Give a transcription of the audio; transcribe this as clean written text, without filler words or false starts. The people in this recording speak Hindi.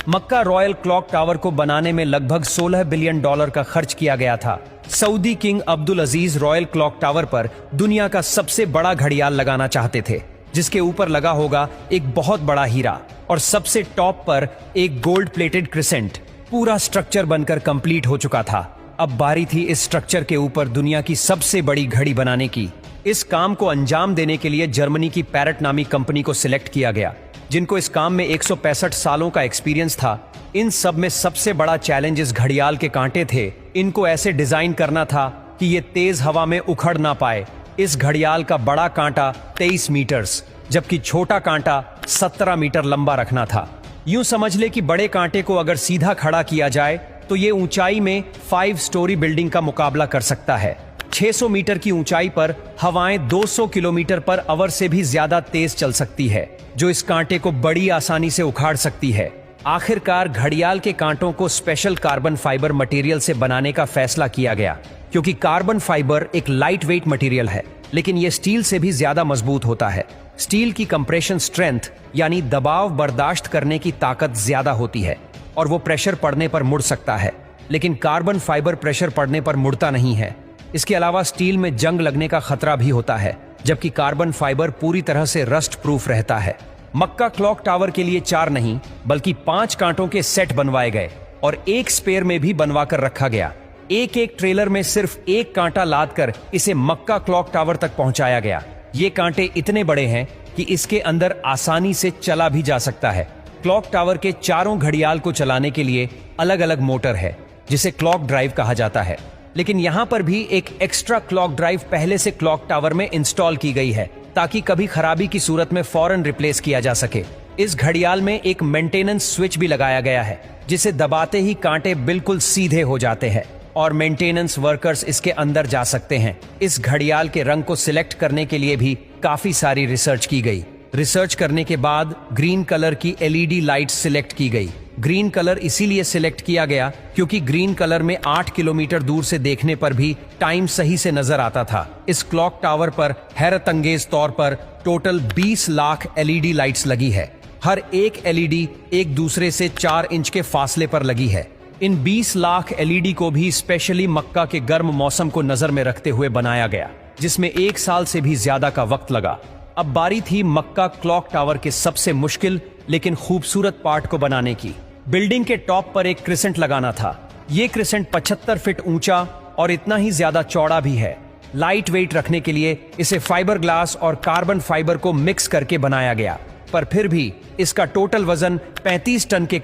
मक्का रॉयल क्लॉक टावर को बनाने में लगभग $16 बिलियन का खर्च किया गया था। सऊदी किंग अब्दुल अजीज रॉयल क्लॉक टावर पर दुनिया का सबसे बड़ा घड़ियाल लगाना चाहते थे, जिसके ऊपर लगा होगा एक बहुत बड़ा हीरा और सबसे टॉप पर एक गोल्ड प्लेटेड क्रिसेंट। पूरा स्ट्रक्चर बनकर कंप्लीट हो चुका था। अब बारी थी इस स्ट्रक्चर के ऊपर दुनिया की सबसे बड़ी घड़ी बनाने की। इस काम को अंजाम देने के लिए जर्मनी की पैरेट नामी कंपनी को सिलेक्ट किया गया, जिनको इस काम में 165 सालों का एक्सपीरियंस था। इन सब में सबसे बड़ा चैलेंज इस घड़ियाल के कांटे थे। इनको ऐसे डिजाइन करना था कि ये तेज हवा में उखड़ ना पाए। इस घड़ियाल का बड़ा कांटा 23 मीटर्स जबकि छोटा कांटा 17 मीटर लंबा रखना था। यूं समझ ले कि बड़े कांटे को अगर सीधा खड़ा किया जाए तो ये ऊंचाई में 5 स्टोरी बिल्डिंग का मुकाबला कर सकता है। 600 मीटर की ऊंचाई पर हवाएं 200 किलोमीटर पर आवर से भी ज्यादा तेज चल सकती है, जो इस कांटे को बड़ी आसानी से उखाड़ सकती है। आखिरकार घड़ियाल के कांटों को स्पेशल कार्बन फाइबर मटेरियल से बनाने का फैसला किया गया, क्योंकि कार्बन फाइबर एक लाइट वेट मटेरियल है, लेकिन यह स्टील से भी ज्यादा मजबूत होता है। स्टील की कंप्रेशन स्ट्रेंथ यानी दबाव बर्दाश्त करने की ताकत ज्यादा होती है और वो प्रेशर पड़ने पर मुड़ सकता है, लेकिन कार्बन फाइबर प्रेशर पड़ने पर मुड़ता नहीं है। इसके अलावा स्टील में जंग लगने का खतरा भी होता है, जबकि कार्बन फाइबर पूरी तरह से रस्ट प्रूफ रहता है। मक्का क्लॉक टावर के लिए 4 नहीं बल्कि 5 कांटों के सेट बनवाए गए और एक स्पेयर में भी बनवा कर रखा गया। एक ट्रेलर में सिर्फ एक कांटा लाद कर इसे मक्का क्लॉक टावर तक पहुंचाया गया। ये कांटे इतने बड़े हैं कि इसके अंदर आसानी से चला भी जा सकता है। क्लॉक टावर के चारों घड़ियाल को चलाने के लिए अलग अलग मोटर है, जिसे क्लॉक ड्राइव कहा जाता है। लेकिन यहाँ पर भी एक एक्स्ट्रा क्लॉक ड्राइव पहले से क्लॉक टावर में इंस्टॉल की गई है, ताकि कभी खराबी की सूरत में फौरन रिप्लेस किया जा सके। इस घड़ियाल में एक मेंटेनेंस स्विच भी लगाया गया है, जिसे दबाते ही कांटे बिल्कुल सीधे हो जाते हैं और मेंटेनेंस वर्कर्स इसके अंदर जा सकते हैं। इस घड़ियाल के रंग को सिलेक्ट करने के लिए भी काफी सारी रिसर्च की गई। रिसर्च करने के बाद ग्रीन कलर की LED लाइट सिलेक्ट की गई। ग्रीन कलर इसीलिए सिलेक्ट किया गया क्योंकि ग्रीन कलर में 8 किलोमीटर दूर से देखने पर भी टाइम सही से नजर आता था। इस क्लॉक टावर पर हैरतअंगेज तौर पर टोटल 20 लाख LED लाइट्स लगी है। हर एक LED एक दूसरे से 4 इंच के फासले पर लगी है। इन 20 लाख LED को भी स्पेशली मक्का के गर्म मौसम को नजर में रखते हुए बनाया गया, जिसमें 1 साल से भी ज्यादा का वक्त लगा। अब बारी थी मक्का क्लॉक टावर के सबसे मुश्किल लेकिन खूबसूरत पार्ट को बनाने की। बिल्डिंग के टॉप पर एक क्रिसेंट लगाना था। ये क्रिसेंट 75 फीट ऊंचा और इतना ही ज्यादा चौड़ा भी है। लाइट वेट रखने के लिए इसे फाइबर ग्लास और कार्बन फाइबर को मिक्स करके बनाया गया, पर फिर भी इसका टोटल वजन 35 टन के